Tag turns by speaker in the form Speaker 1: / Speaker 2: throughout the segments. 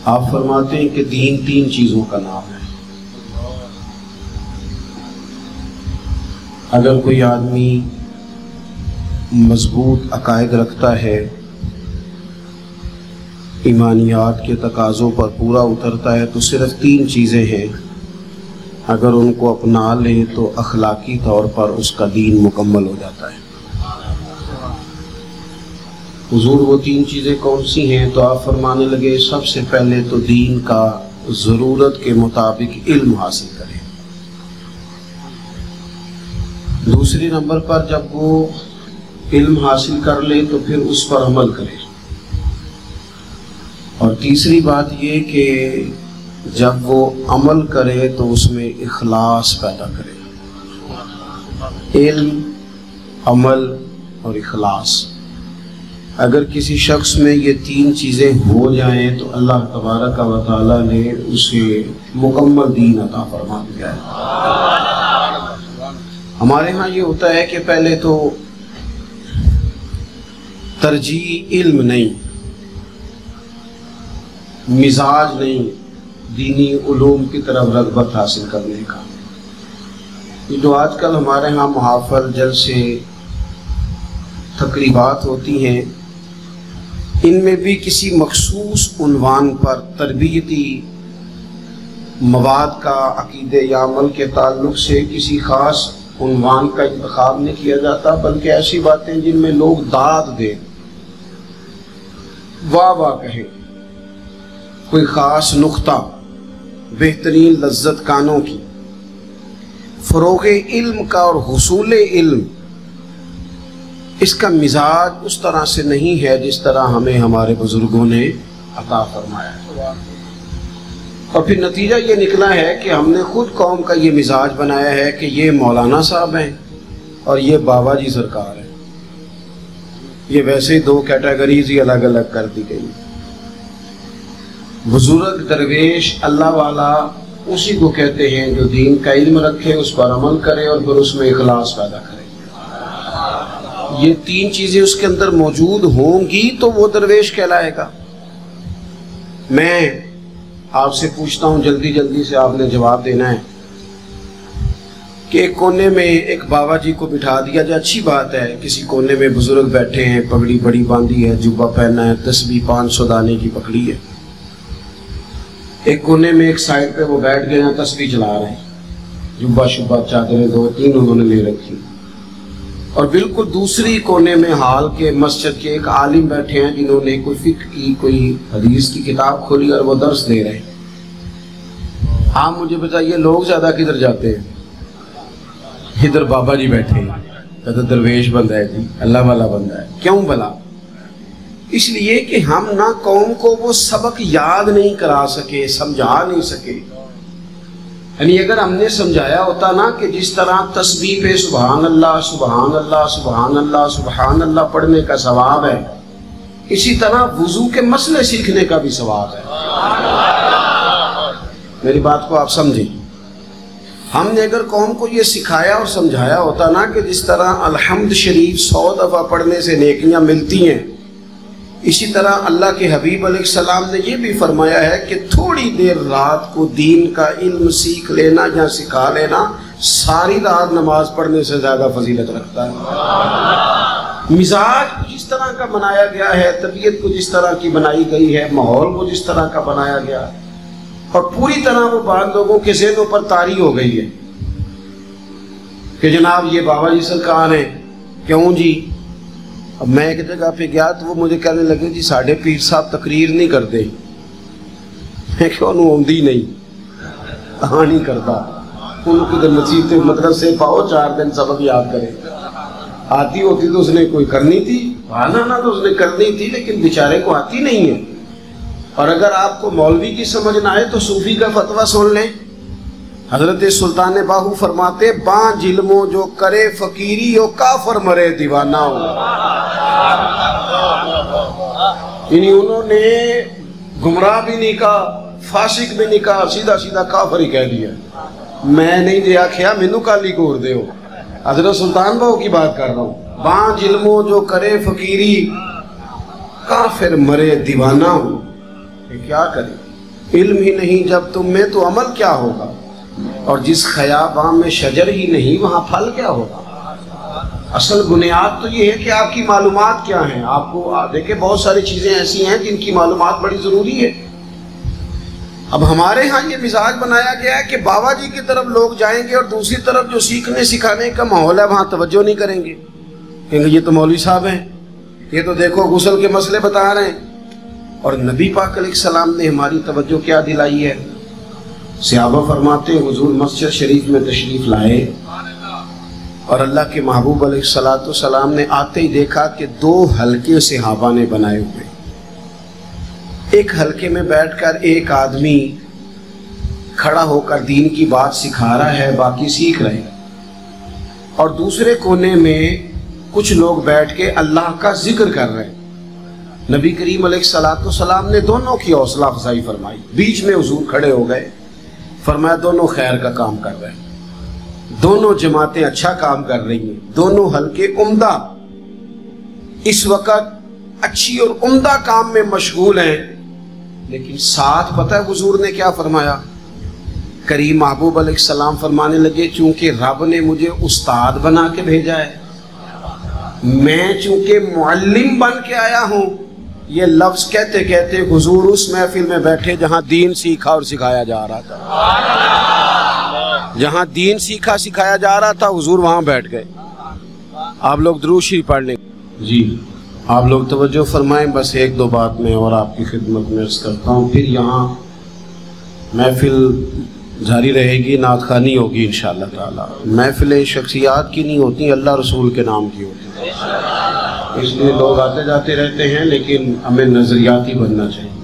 Speaker 1: آپ فرماتے ہیں کہ دین تین چیزوں کا نام ہے۔ اگر کوئی آدمی مضبوط عقائد رکھتا ہے، ایمانیات کے تقاضوں پر پورا اترتا ہے، تو صرف تین چیزیں ہیں، اگر ان کو اپنا لے تو اخلاقی طور پر اس کا دین مکمل ہو جاتا ہے۔ حضور وہ تین چیزیں کون سی ہیں؟ تو آپ فرمانے لگے سب سے پہلے تو دین کا ضرورت کے مطابق علم حاصل کرے، دوسری نمبر پر جب وہ علم حاصل کر لے تو پھر اس پر عمل کرے، اور تیسری بات یہ کہ جب وہ عمل کرے تو اس میں اخلاص پیدا کرے۔ علم، عمل اور اخلاص، اگر کسی شخص میں یہ تین چیزیں ہو جائیں تو اللہ تبارک و تعالیٰ نے اسے مکمل دین عطا فرما دیا ہے۔ ہمارے ہاں یہ ہوتا ہے کہ پہلے تو ترجیح علم نہیں، مزاج نہیں دینی علوم کی طرف رغبت حاصل کرنے کا۔ یہ جو آج کل ہمارے ہاں محافل، جلسے، تقریبات ہوتی ہیں، ان میں بھی کسی مخصوص عنوان پر تربیتی مواد کا عقیدے یا عمل کے تعلق سے کسی خاص عنوان کا انتخاب نہیں کیا جاتا، بلکہ ایسی باتیں جن میں لوگ داد دیں، واہ واہ کہیں، کوئی خاص نقطہ، بہترین لذت کانوں کی، فروغ علم کا اور حصول علم، اس کا مزاج اس طرح سے نہیں ہے جس طرح ہمیں ہمارے بزرگوں نے عطا فرمایا ہے۔ اور پھر نتیجہ یہ نکلا ہے کہ ہم نے خود قوم کا یہ مزاج بنایا ہے کہ یہ مولانا صاحب ہیں اور یہ بابا جی سرکار ہیں، یہ ویسے ہی دو کیٹیگریز ہی الگ الگ کر دی گئی۔ بزرگ درویش اللہ والا اسی کو کہتے ہیں جو دین کا علم رکھے، اس پر عمل کرے اور پھر اس میں اخلاص پیدا کرے۔ یہ تین چیزیں اس کے اندر موجود ہوں گی تو وہ درویش کہلائے گا۔ میں آپ سے پوچھتا ہوں، جلدی جلدی سے آپ نے جواب دینا ہے، کہ ایک کونے میں ایک بابا جی کو بٹھا دیا جائے، اچھی بات ہے، کسی کونے میں بزرگ بیٹھے ہیں، پگڑی بڑی باندھی ہے، جبہ پہنا ہے، تسبیح 500 دانے کی پکڑی ہے، ایک کونے میں ایک سائڈ پہ وہ بیٹھ گئے ہیں، تسبیح چلا رہے ہیں، جبہ شبہ چادریں دو تین انہوں نے لے رکھی، اور بالکل دوسری کونے میں حال کے مسجد کے ایک عالم بیٹھے ہیں جنہوں نے کوئی فقہ کی، کوئی حدیث کی کتاب کھولی اور وہ درس دے رہے ہیں۔ آپ مجھے بتائیے لوگ زیادہ کدھر جاتے ہیں؟ ادھر بابا جی بیٹھے ہیں، ادھر درویش بندہ ہے جی، اللہ والا بندہ ہے۔ کیوں بھلا؟ اس لیے کہ ہم نہ قوم کو وہ سبق یاد نہیں کرا سکے، سمجھا نہیں سکے۔ یعنی اگر ہم نے سمجھایا ہوتا نا کہ جس طرح تسبیح پہ سبحان اللہ سبحان اللہ سبحان اللہ سبحان اللہ پڑھنے کا ثواب ہے، اسی طرح وضو کے مسئلے سیکھنے کا بھی ثواب ہے۔ میری بات کو آپ سمجھیں، ہم نے اگر قوم کو یہ سکھایا اور سمجھایا ہوتا نا کہ جس طرح الحمد شریف 100 دفعہ پڑھنے سے نیکیاں ملتی ہیں، اسی طرح اللہ کے حبیب علیہ السلام نے یہ بھی فرمایا ہے کہ تھوڑی دیر رات کو دین کا علم سیکھ لینا یا سکھا لینا ساری رات نماز پڑھنے سے زیادہ فضیلت رکھتا ہے۔ مزاج کو جس طرح کا بنایا گیا ہے، طبیعت کو جس طرح کی بنائی گئی ہے، ماحول کو جس طرح کا بنایا گیا ہے، اور پوری طرح وہ بعض لوگوں کے ذہنوں پر طاری ہو گئی ہے کہ جناب یہ بابا جی سرکار ہیں، کیوں جی؟ اب میں ایک جگہ پہ گیا تو وہ مجھے کہنے لگے جی ساڑھے پیر صاحب تقریر نہیں کرتے۔ میں کیوں آمدی نہیں، کہاں نہیں کرتا، ان کو نصیحت مدرسے پاؤ 4 دن سبق یاد کرے۔ آتی ہوتی تو اس نے کوئی کرنی تھی، آنا تو اس نے کرنی تھی، لیکن بیچارے کو آتی نہیں ہے۔ اور اگر آپ کو مولوی کی سمجھ نہ آئے تو صوفی کا فتویٰ سن لیں۔ حضرت سلطان باہو فرماتے بان علموں جو کرے فقیری ہو کافر مرے دیوانہ ہو۔ یعنی انہوں نے گمراہ بھی نہیں کہا، فاسق بھی نہیں کہا، سیدھا سیدھا کافر ہی کہہ دیا۔ میں نہیں دیا کھیا مینو کالی کور دے ہو، حضرت سلطان باہو کی بات کر رہا ہوں۔ بان علموں جو کرے فقیری کافر مرے دیوانہ ہو۔ یہ کیا کرے؟ علم ہی نہیں جب تم میں تو عمل کیا ہوگا، اور جس خیاباں میں شجر ہی نہیں وہاں پھل کیا ہوگا۔ اصل بنیاد تو یہ ہے کہ آپ کی معلومات کیا ہیں۔ آپ کو دیکھیں بہت ساری چیزیں ایسی ہیں جن کی معلومات بڑی ضروری ہے۔ اب ہمارے ہاں یہ مزاج بنایا گیا ہے کہ بابا جی کی طرف لوگ جائیں گے اور دوسری طرف جو سیکھنے سکھانے کا ماحول ہے وہاں توجہ نہیں کریں گے، کہیں گے یہ تو مولوی صاحب ہیں، یہ تو دیکھو غسل کے مسئلے بتا رہے ہیں۔ اور نبی پاک علیہ السلام نے ہماری توجہ کیا دلائی ہے؟ صحابہ فرماتے ہیں حضور مسجد شریف میں تشریف لائے اور اللہ کے محبوب علیہ السلام نے آتے ہی دیکھا کہ 2 حلقے صحابہ نے بنائے ہوئے، ایک حلقے میں بیٹھ کر ایک آدمی کھڑا ہو کر دین کی بات سکھا رہا ہے، باقی سیکھ رہے ہیں، اور دوسرے کونے میں کچھ لوگ بیٹھ کے اللہ کا ذکر کر رہے ہیں۔ نبی کریم علیہ السلام نے دونوں کی حوصلہ افزائی فرمائی، بیچ میں حضور کھڑے ہو گئے، فرمایا دونوں خیر کا کام کر رہے ہیں، دونوں جماعتیں اچھا کام کر رہی ہیں، دونوں حلقے عمدہ اس وقت اچھی اور عمدہ کام میں مشغول ہیں، لیکن ساتھ پتہ ہے حضور نے کیا فرمایا؟ کریم محبوب علیہ السلام فرمانے لگے چونکہ رب نے مجھے استاد بنا کے بھیجا ہے، میں چونکہ معلم بن کے آیا ہوں، یہ لفظ کہتے کہتے حضور اس محفل میں بیٹھے جہاں دین سیکھا اور سکھایا جا رہا تھا، جہاں دین سیکھا سکھایا جا رہا تھا حضور وہاں بیٹھ گئے۔ آپ لوگ درود شریف پڑھ لیں۔ جی آپ لوگ توجہ فرمائیں، بس 1-2 بات میں اور آپ کی خدمت میں عرض کرتا ہوں، پھر یہاں محفل جاری رہے گی، نعت خوانی ہوگی انشاءاللہ تعالی۔ محفلیں شخصیات کی نہیں ہوتی، اللہ رسول کے نام کی ہوتی، اس لیے لوگ آتے جاتے رہتے ہیں، لیکن ہمیں نظریاتی بننا چاہیے۔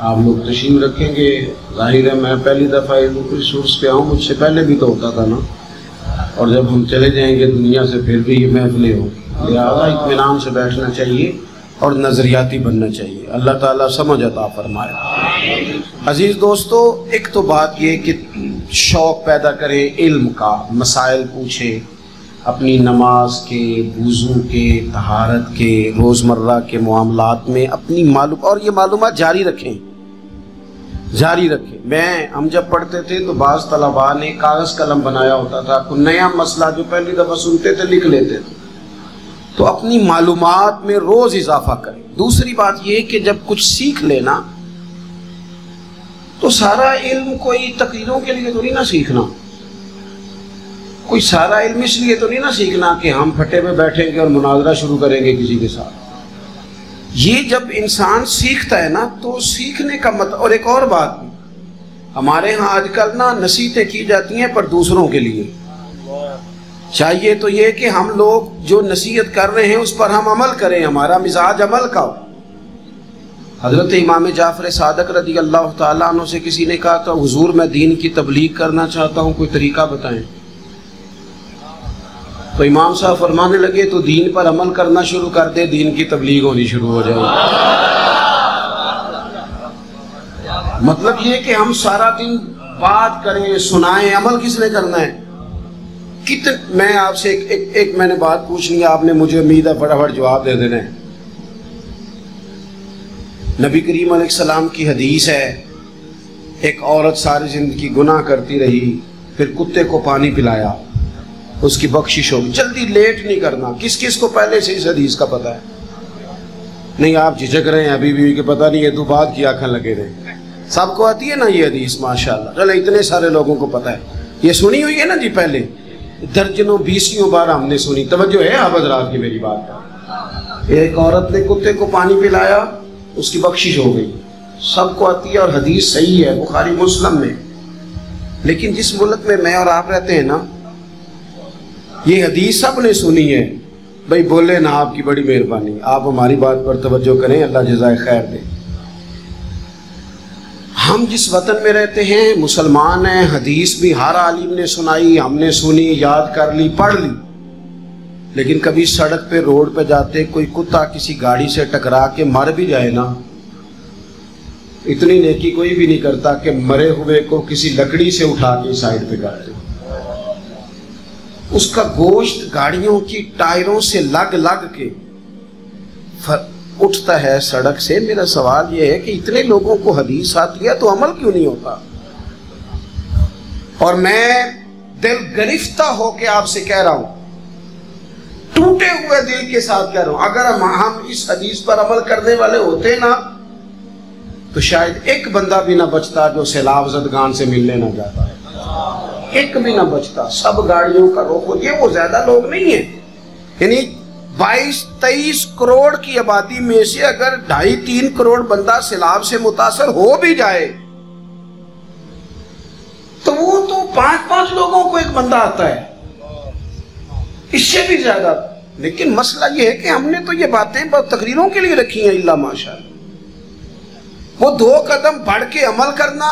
Speaker 1: آپ لوگ تشریف رکھیں گے، ظاہر ہے میں پہلی دفعہ کوئی سورس پہ آؤں، مجھ سے پہلے بھی تو ہوتا تھا نا، اور جب ہم چلے جائیں گے دنیا سے پھر بھی یہ محفلیں ہوگی، لہٰذا اطمینان سے بیٹھنا چاہیے اور نظریاتی بننا چاہیے۔ اللہ تعالیٰ سمجھ عطا فرمائے۔ عزیز دوستو، ایک تو بات یہ کہ شوق پیدا کریں علم کا، مسائل پوچھیں، اپنی نماز کے، وضو کے، طہارت کے، روزمرہ کے معاملات میں اپنی اور یہ معلومات جاری رکھیں۔ ہم جب پڑھتے تھے تو بعض طلباء نے کاغذ قلم بنایا ہوتا تھا، کوئی نیا مسئلہ جو پہلی دفعہ سنتے تھے لکھ لیتے تھے، تو اپنی معلومات میں روز اضافہ کریں۔ دوسری بات یہ کہ جب کچھ سیکھ لینا تو سارا علم کوئی تقریروں کے لیے تو نہیں نہ سیکھنا، کوئی سارا علم اس لیے تو نہیں نہ سیکھنا کہ ہم پھٹے پہ بیٹھیں گے اور مناظرہ شروع کریں گے کسی کے ساتھ۔ یہ جب انسان سیکھتا ہے نا تو سیکھنے کا مطلب۔ اور ایک اور بات بھی، ہمارے ہاں آج کل نا نصیحتیں کی جاتی ہیں پر دوسروں کے لیے، چاہیے تو یہ کہ ہم لوگ جو نصیحت کر رہے ہیں اس پر ہم عمل کریں، ہمارا مزاج عمل کا ہو۔ حضرت امام جعفر صادق رضی اللہ تعالیٰ عنہ سے کسی نے کہا تھا حضور میں دین کی تبلیغ کرنا چاہتا ہوں، کوئی طریقہ بتائیں۔ تو امام صاحب فرمانے لگے تو دین پر عمل کرنا شروع کر دے، دین کی تبلیغ ہونی شروع ہو جائے۔ مطلب یہ کہ ہم سارا دن بات کریں، سنائیں، عمل کس نے کرنا ہے؟ میں آپ سے ایک میں نے بات پوچھنی ہے، آپ نے مجھے امید ہے فٹافٹ جواب دے دینا ہے۔ نبی کریم علیہ السلام کی حدیث ہے، ایک عورت ساری زندگی گناہ کرتی رہی، پھر کتے کو پانی پلایا، اس کی بخشش ہوگی۔ جلدی لیٹ نہیں کرنا۔ کس کس کو پہلے سے اس حدیث کا پتہ ہے؟ نہیں آپ جھجک رہے ہیں ابھی بھی کہ پتہ نہیں ہے، تو بات کی آنکھیں لگے رہے۔ سب کو آتی ہے نا یہ حدیث ماشاءاللہ؟ چلو اتنے سارے لوگوں کو پتہ ہے، یہ سنی ہوئی ہے نا جی، پہلے درجنوں 20 بار ہم نے سنی۔ توجہ ہے آپ حضرات کی میری بات کا؟ ایک عورت نے کتے کو پانی پلایا، اس کی بخشش ہو گئی، سب کو آتی ہے اور حدیث صحیح ہے، بخاری مسلم میں۔ لیکن جس ملک میں اور آپ رہتے ہیں نا، یہ حدیث سب نے سنی ہے۔ بھائی بولے نا، آپ کی بڑی مہربانی، آپ ہماری بات پر توجہ کریں، اللہ جزائے خیر دے۔ ہم جس وطن میں رہتے ہیں مسلمان ہیں، حدیث بھی ہر عالم نے سنائی، ہم نے سنی، یاد کر لی، پڑھ لی، لیکن کبھی سڑک پہ روڈ پہ جاتے کوئی کتا کسی گاڑی سے ٹکرا کے مر بھی جائے نا، اتنی نیکی کوئی بھی نہیں کرتا کہ مرے ہوئے کو کسی لکڑی سے اٹھا کے سائڈ پہ کر دے۔ اس کا گوشت گاڑیوں کی ٹائروں سے لگ کے اٹھتا ہے سڑک سے، میرا سوال یہ ہے کہ اتنے لوگوں کو حدیث آتی ہے تو عمل کیوں نہیں ہوتا؟ اور میں دل گرفتہ ہو کے آپ سے کہہ رہا ہوں، ٹوٹے ہوئے دل کے ساتھ کہہ رہا ہوں، اگر ہم اس حدیث پر عمل کرنے والے ہوتے نا تو شاید ایک بندہ بھی نہ بچتا جو سیلاب زدگان سے ملنے نہ جاتا ہے، ایک بھی نہ بچتا۔ سب گاڑیوں کا رخ ہوتی ہے، وہ زیادہ لوگ نہیں ہیں، یعنی 22-23 کروڑ کی آبادی میں سے اگر 2.5-3 کروڑ بندہ سیلاب سے متاثر ہو بھی جائے تو وہ تو 5 لوگوں کو ایک بندہ آتا ہے، اس سے بھی زیادہ۔ لیکن مسئلہ یہ ہے کہ ہم نے تو یہ باتیں بس تقریروں کے لیے رکھی ہیں، اللہ ماشاءاللہ۔ وہ 2 قدم بڑھ کے عمل کرنا۔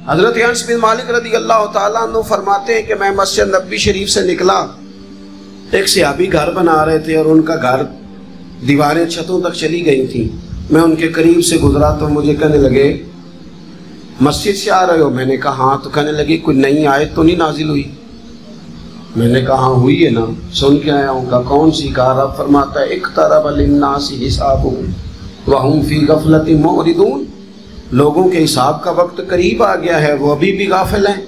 Speaker 1: حضرت انس بن مالک رضی اللہ تعالیٰ عنہ فرماتے ہیں کہ میں مسجد نبوی شریف سے نکلا، ایک صحابی گھر بنا رہے تھے اور ان کا گھر دیواریں چھتوں تک چلی گئی تھیں۔ میں ان کے قریب سے گزرا تو مجھے کہنے لگے مسجد سے آ رہے ہو؟ میں نے کہا ہاں۔ تو کہنے لگے کوئی نئی آیت تو نہیں نازل ہوئی؟ میں نے کہا ہاں ہوئی ہے نا، سن کے آیا ہوں۔ کہا کون سی؟ کہا رب فرماتا ہے اقترب للناس حسابهم وهم فی غفلۃ معرضون، لوگوں کے حساب کا وقت قریب آ گیا ہے، وہ ابھی بھی غافل ہیں۔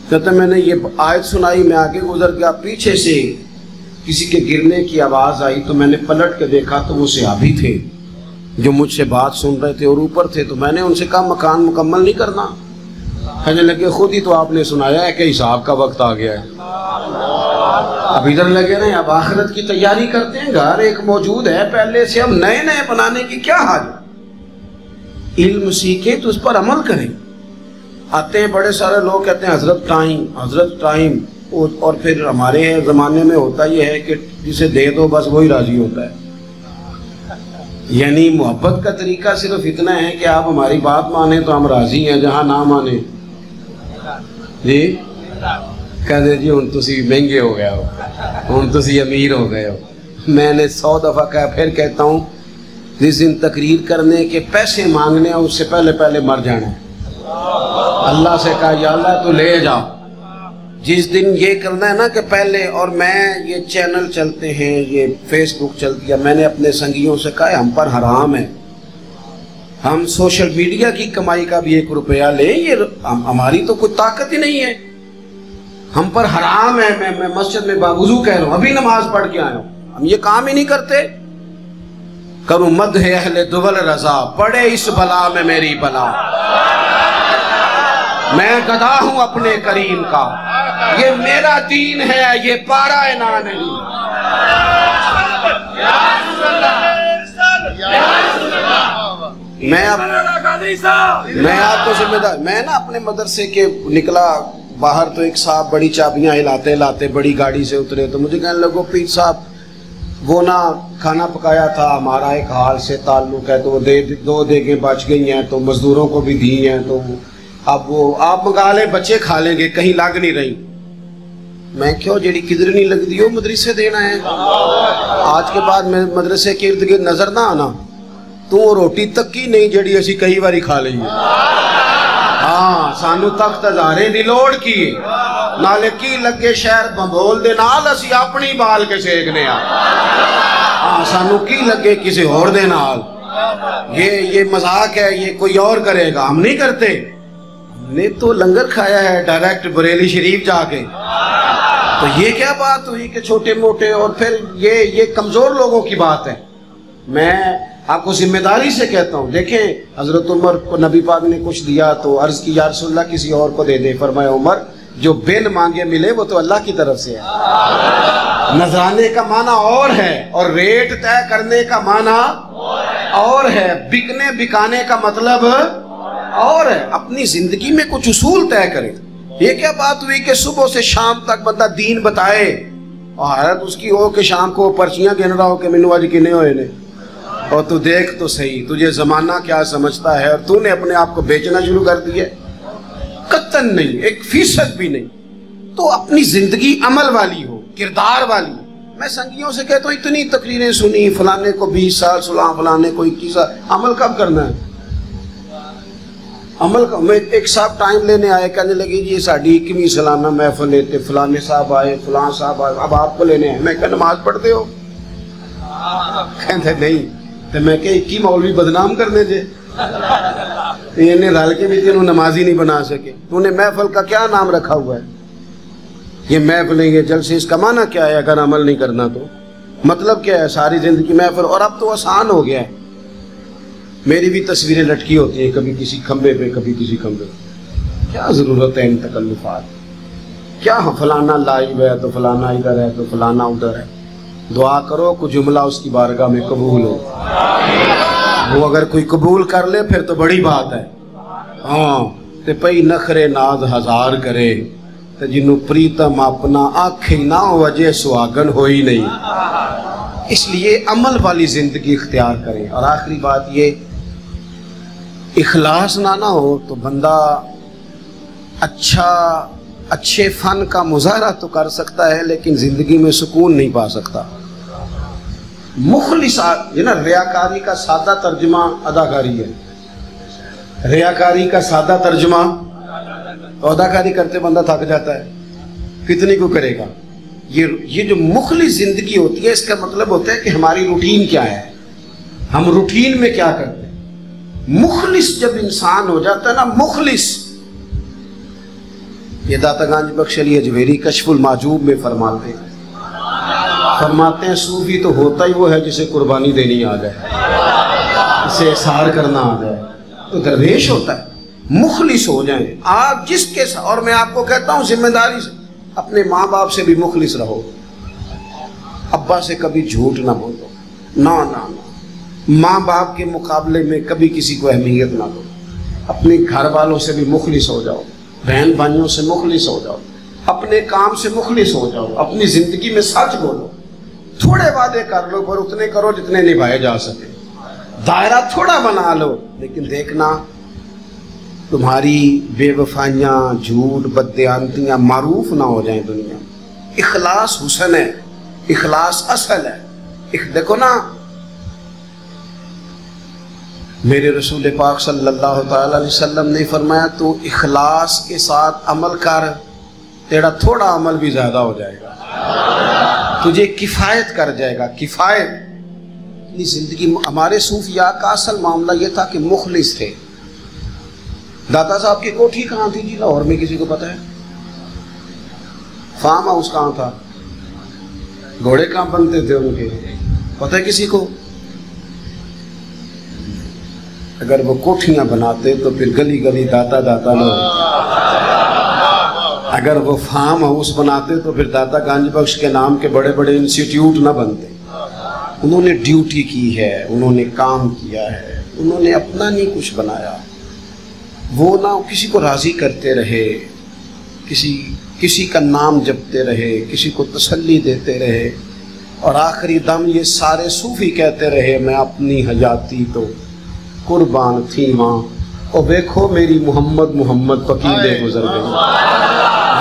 Speaker 1: کہتے میں نے یہ آیت سنائی، میں آگے گزر گیا، پیچھے سے کسی کے گرنے کی آواز آئی تو میں نے پلٹ کے دیکھا تو وہ صحابی تھے جو مجھ سے بات سن رہے تھے اور اوپر تھے۔ تو میں نے ان سے کہا مکان مکمل نہیں کرنا؟ کہنے لگے خود ہی تو آپ نے سنایا ہے کہ حساب کا وقت آ گیا ہے۔ اب ادھر لگے نہیں، اب آخرت کی تیاری کرتے ہیں، گھر ایک موجود ہے پہلے سے، ہم نئے بنانے کی کیا حاجت؟ علم سیکھیں تو اس پر عمل کریں۔ آتے ہیں بڑے سارے لوگ کہتے ہیں حضرت ٹائم، اور پھر ہمارے زمانے میں ہوتا یہ ہے کہ جسے دے دو بس وہی راضی ہوتا ہے۔ یعنی محبت کا طریقہ صرف اتنا ہے کہ آپ ہماری بات مانیں تو ہم راضی ہیں، جہاں نہ مانیں جی کہتے جی ہن تسی مہنگے ہو گئے ہو، ہن تسی امیر ہو گئے ہو۔ میں نے 100 دفعہ کہا، پھر کہتا ہوں، جس دن تقریر کرنے کے پیسے مانگنے ہیں اس سے پہلے مر جانا ہے۔ اللہ سے کہا یا اللہ تو لے جا۔ جس دن یہ کرنا ہے نا کہ پہلے، اور میں یہ چینل چلتے ہیں، یہ فیس بک چلتی ہے، میں نے اپنے سنگیوں سے کہا ہم پر حرام ہے، ہم سوشل میڈیا کی کمائی کا بھی 1 روپیہ لیں، یہ ہماری تو کوئی طاقت ہی نہیں ہے، ہم پر حرام ہے۔ میں مسجد میں باوضو کہہ رہا ہوں، ابھی نماز پڑھ کے آیا ہوں، ہم یہ کام ہی نہیں کرتے۔ کروں مدح اہل دول رضا، پڑے اس بلا میں میری بلا، میں گدھا ہوں اپنے کریم کا، یہ میرا دین ہے، یہ پارا انا نہیں۔ میں آپ کو ذمہ دار، میں نا اپنے مدرسے کے نکلا باہر تو ایک صاحب بڑی چابیاں ہلاتے بڑی گاڑی سے اترے تو مجھے کہنے لگو پیر صاحب وہ نا کھانا پکایا تھا، ہمارا ایک حال سے تعلق ہے، تو وہ 2 دیگیں بچ گئی ہیں تو مزدوروں کو بھی دی ہیں، تو اب وہ آپ منگا لیں، بچے کھا لیں گے، کہیں لگ نہیں رہی۔ میں کیوں جیڑی کدھر نہیں لگ دی ہو مدرسے دینا ہے، آج کے بعد میں مدرسے کے ارد گرد نظر نہ آنا، تو روٹی تک کی نہیں جیڑی اسی کئی باری کھا لیں گے۔ ہاں سانو تخت ہزارے دی لوڑ کی نالے کی لگے شہر بمبول دے نال اسی اپنی بال کے سیکنے ہاں سانو کی لگے کسی اور دے نال، یہ مذاق ہے، یہ کوئی اور کرے گا، ہم نہیں کرتے۔ ہم نے تو لنگر کھایا ہے ڈائریکٹ بریلی شریف جا کے، تو یہ کیا بات ہوئی کہ چھوٹے موٹے، اور پھر یہ کمزور لوگوں کی بات ہے۔ میں آپ کو ذمہ داری سے کہتا ہوں، دیکھیں حضرت عمر کو نبی پاک نے کچھ دیا تو عرض کی یا رسول اللہ کسی اور کو دے دے، فرمایا عمر جو بن مانگے ملے وہ تو اللہ کی طرف سے ہے۔ نذرانے کا معنی اور ہے، اور ریٹ طے کرنے کا معنی اور ہے، بکنے بکانے کا مطلب اور ہے۔ اپنی زندگی میں کچھ اصول طے کرے۔ یہ کیا بات ہوئی کہ صبح سے شام تک بندہ دین بتائے اور حیرت اس کی ہو کہ شام کو پرچیاں گن رہا ہو کہ مینو آج کنے ہوئے نے، اور تو دیکھ تو صحیح تجھے زمانہ کیا سمجھتا ہے، اور تو نے اپنے آپ کو بیچنا شروع کر دیا، قطن نہیں، 1% بھی نہیں۔ تو اپنی زندگی عمل والی ہو، کردار والی ہو۔ میں سنگیوں سے کہتا ہوں اتنی تقریریں سنی، فلانے کو 20 سال سنا، فلانے کو 21 سال، عمل کب کرنا ہے؟ عمل کا میں ایک صاحب ٹائم لینے آئے، کہنے لگے جی ساڑھی 21ویں سالانہ محفل لیتے، فلانے صاحب آئے، فلان صاحب آئے، اب آپ کو لینے ہیں۔ میں کہا نماز پڑھتے ہو؟ کہتے نہیں تو میں کہ کی مولوی بدنام کرنے جے انہیں رل کے بھی تینوں نمازی نہیں بنا سکے. تو نے محفل کا کیا نام رکھا ہوا ہے؟ یہ محفلیں یہ جلسے، اس کا معنی کیا ہے اگر عمل نہیں کرنا تو؟ مطلب کیا ہے؟ ساری زندگی محفل. اور اب تو آسان ہو گیا ہے. میری بھی تصویریں لٹکی ہوتی ہیں کبھی کسی کھمبے پہ کبھی کسی کھمبے پہ. کیا ضرورت ہے ان تکلفات؟ کیا فلانا لائیو ہے تو فلانا ادھر ہے تو فلانا ادھر ہے. دعا کرو کوئی جملہ اس کی بارگاہ میں قبول ہو. وہ اگر کوئی قبول کر لے پھر تو بڑی بات ہے. ہاں تے پئی نخرے ناز ہزار کرے تے جنوں پریتم اپنا آنکھیں نہ وجہ سواگن ہوئی نہیں. اس لیے عمل والی زندگی اختیار کریں. اور آخری بات یہ، اخلاص نہ ہو تو بندہ اچھے فن کا مظاہرہ تو کر سکتا ہے لیکن زندگی میں سکون نہیں پا سکتا. مخلص یہ نا ریاکاری کا سادہ ترجمہ اداکاری ہے. ریاکاری کا سادہ ترجمہ، اداکاری کرتے بندہ تھک جاتا ہے، کتنی کو کرے گا. یہ جو مخلص زندگی ہوتی ہے اس کا مطلب ہوتا ہے کہ ہماری روٹین کیا ہے، ہم روٹین میں کیا کرتے ہیں. مخلص جب انسان ہو جاتا ہے نا، مخلص، یہ داتا گنج بخش علی اجمیری کشف المحجوب میں فرماتے ہیں صوفی تو ہوتا ہی وہ ہے جسے قربانی دینی آ جائے، اسے احسار کرنا آ جائے تو درویش ہوتا ہے. مخلص ہو جائیں آپ جس کے ساتھ. اور میں آپ کو کہتا ہوں ذمہ داری سے اپنے ماں باپ سے بھی مخلص رہو. ابا سے کبھی جھوٹ نہ بولو، نہ ماں باپ کے مقابلے میں کبھی کسی کو اہمیت نہ دو. اپنے گھر والوں سے بھی مخلص ہو جاؤ، بہن بھائیوں سے مخلص ہو جاؤ، اپنے کام سے مخلص ہو جاؤ، اپنی زندگی میں سچ بولو. تھوڑے وعدے کر لو پر اتنے کرو جتنے نبھائے جا سکے. دائرہ تھوڑا بنا لو لیکن دیکھنا تمہاری بے وفائیاں، جھوٹ، بددیانتیاں معروف نہ ہو جائیں دنیا. اخلاص حسن ہے، اخلاص اصل ہے. دیکھو نا میرے رسول پاک صلی اللہ تعالی علیہ وسلم نے فرمایا تو اخلاص کے ساتھ عمل کر، تیرا تھوڑا عمل بھی زیادہ ہو جائے گا، تجھے کفایت کر جائے گا. کفایت زندگی. ہمارے صوفیاء کا اصل معاملہ یہ تھا کہ مخلص تھے. داتا صاحب کی کوٹھی کہاں تھی جی لاہور میں؟ کسی کو پتہ ہے؟ فارم ہاؤس کہاں تھا؟ گھوڑے کہاں بنتے تھے ان کے؟ پتہ ہے کسی کو؟ اگر وہ کوٹھیاں بناتے تو پھر گلی گلی داتا داتا نہ ہوتا. اگر وہ فارم ہاؤس بناتے تو پھر داتا گنج بخش کے نام کے بڑے بڑے انسٹیٹیوٹ نہ بنتے. انہوں نے ڈیوٹی کی ہے، انہوں نے کام کیا ہے، انہوں نے اپنا نہیں کچھ بنایا. وہ نہ کسی کو راضی کرتے رہے، کسی کا نام جپتے رہے، کسی کو تسلی دیتے رہے. اور آخری دم یہ سارے صوفی کہتے رہے میں اپنی حیاتی تو قربان تھی ماں. اور دیکھو میری محمد پکیندے گزر گئی.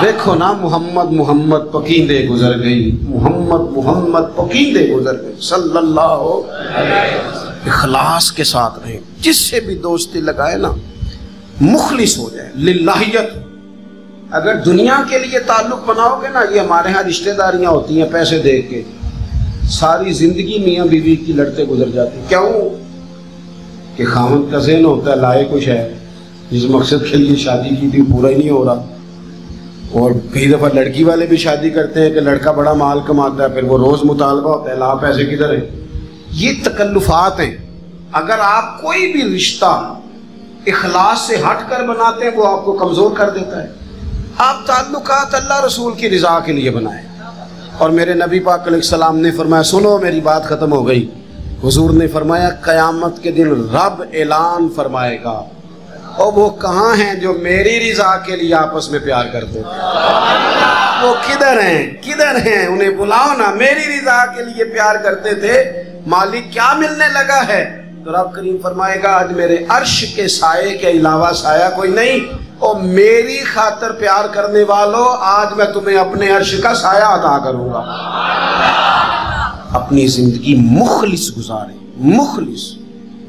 Speaker 1: دیکھو نا محمد پکیندے گزر گئی، محمد پکیندے گزر گئی صلی اللہ علیہ وسلم. اخلاص کے ساتھ رہیں. جس سے بھی دوستی لگائے نا مخلص ہو جائے للہیت. اگر دنیا کے لیے تعلق بناؤ گے نا، یہ ہمارے ہاں رشتہ داریاں ہوتی ہیں پیسے دے کے، ساری زندگی میاں بیوی کی لڑتے گزر جاتی. کیوں؟ کہ خاوند کا ذہن ہوتا ہے لائے کچھ ہے، جس مقصد کے لیے شادی کی تھی پورا ہی نہیں ہو رہا. اور کئی دفعہ لڑکی والے بھی شادی کرتے ہیں کہ لڑکا بڑا مال کماتا ہے، پھر وہ روز مطالبہ ہوتا ہے لا پیسے کدھر ہیں. یہ تکلفات ہیں. اگر آپ کوئی بھی رشتہ اخلاص سے ہٹ کر بناتے ہیں وہ آپ کو کمزور کر دیتا ہے. آپ تعلقات اللہ رسول کی رضا کے لیے بنائیں. اور میرے نبی پاک علیہ السلام نے فرمایا، سنو میری بات ختم ہو گئی. حضور نے فرمایا قیامت کے دن رب اعلان فرمائے گا اور وہ کہاں ہیں جو میری رضا کے لیے آپس میں پیار کرتے تھے؟ وہ کدھر ہیں؟ انہیں بلاؤ نا. میری رضا کے لیے پیار کرتے تھے، مالک کیا ملنے لگا ہے؟ تو رب کریم فرمائے گا آج میرے عرش کے سائے کے علاوہ سایہ کوئی نہیں. اور میری خاطر پیار کرنے والوں آج میں تمہیں اپنے عرش کا سایہ عطا کروں گا. اپنی زندگی مخلص گزاریں،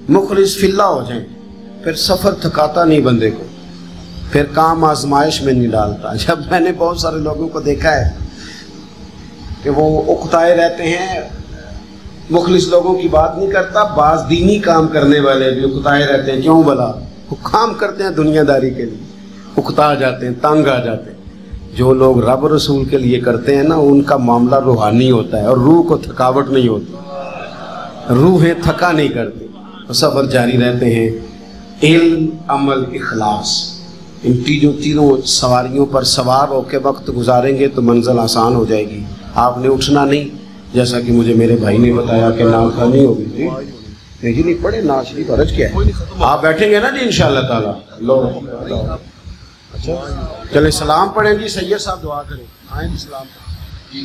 Speaker 1: مخلص فی اللہ ہو جائیں. پھر سفر تھکاتا نہیں بندے کو، پھر کام آزمائش میں نہیں ڈالتا. جب میں نے بہت سارے لوگوں کو دیکھا ہے کہ وہ اکتائے رہتے ہیں مخلص لوگوں کی بات نہیں کرتا، بعض دینی کام کرنے والے بھی اکتائے رہتے ہیں، کیوں بلا؟ وہ کام کرتے ہیں دنیا داری کے لیے، اکتا جاتے ہیں، تنگ آ جاتے ہیں۔ جو لوگ رب رسول کے لیے کرتے ہیں نا، ان کا معاملہ روحانی ہوتا ہے اور روح کو تھکاوٹ نہیں ہوتی، روحیں تھکا نہیں کرتی، سفر جاری رہتے ہیں۔ علم، عمل، اخلاص، ان تینوں سواریوں پر سوار ہو کے وقت گزاریں گے تو منزل آسان ہو جائے گی۔ آپ نے اٹھنا نہیں، جیسا کہ مجھے میرے بھائی نے بتایا کہ نام خانی ہوگی جی نہیں پڑھے ناز شریف حرج کیا ہے، آپ بیٹھیں گے نا جی انشاءاللہ تعالیٰ۔ لو اچھا چلیں سلام پڑھیں جی، سید صاحب دعا کریں، آئیں جی سلام جی۔